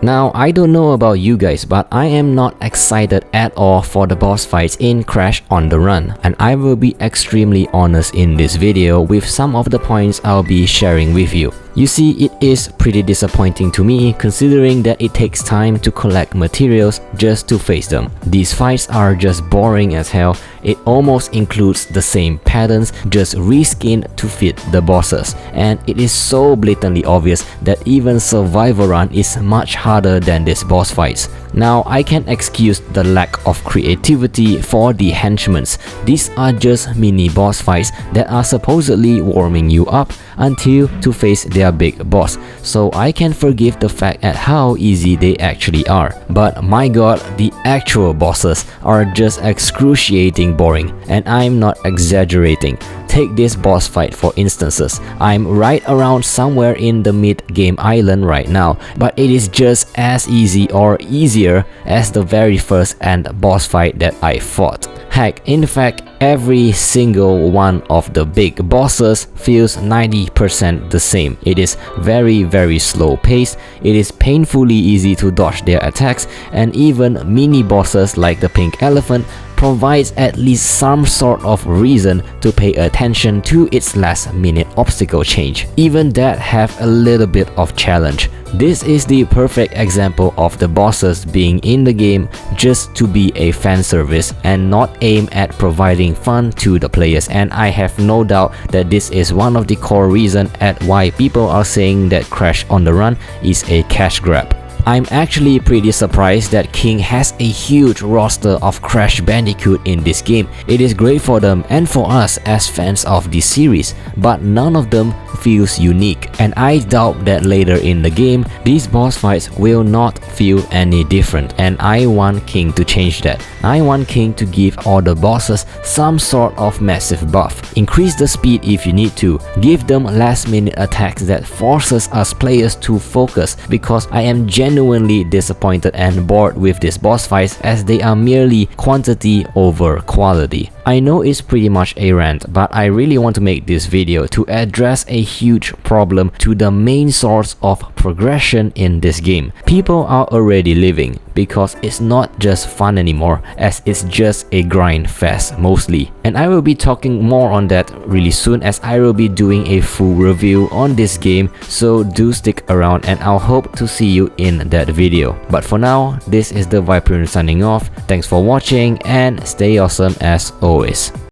Now, I don't know about you guys, but I am not excited at all for the boss fights in Crash on the Run, and I will be extremely honest in this video with some of the points I'll be sharing with you. You see, it is pretty disappointing to me considering that it takes time to collect materials just to face them. These fights are just boring as hell. It almost includes the same patterns, just reskinned to fit the bosses, and it is so blatantly obvious that even Survival Run is much harder than these boss fights. Now, I can excuse the lack of creativity for the Henchmans. These are just mini boss fights that are supposedly warming you up until to face their big boss, so I can forgive the fact at how easy they actually are. But my god, the actual bosses are just excruciating boring, and I'm not exaggerating. Take this boss fight for instances. I'm right around somewhere in the mid-game island right now, but it is just as easy or easier as the very first end boss fight that I fought. Heck, in fact, every single one of the big bosses feels 90% the same. It is very slow paced, it is painfully easy to dodge their attacks, and even mini bosses like the pink elephant provides at least some sort of reason to pay attention to its last minute obstacle change. Even that have a little bit of challenge. This is the perfect example of the bosses being in the game just to be a fan service and not aim at providing fun to the players, and I have no doubt that this is one of the core reasons at why people are saying that Crash on the Run is a cash grab. I'm actually pretty surprised that King has a huge roster of Crash Bandicoot in this game. It is great for them and for us as fans of this series, but none of them feels unique, and I doubt that later in the game, these boss fights will not feel any different, and I want King to change that. I want King to give all the bosses some sort of massive buff. Increase the speed if you need to. Give them last minute attacks that forces us players to focus, because I am genuinely disappointed and bored with these boss fights as they are merely quantity over quality. I know it's pretty much a rant, but I really want to make this video to address a huge problem to the main source of progression in this game. People are already leaving because it's not just fun anymore, as it's just a grind fest mostly. And I will be talking more on that really soon, as I will be doing a full review on this game, so do stick around and I'll hope to see you in that video. But for now, this is the Viperian signing off. Thanks for watching and stay awesome as always.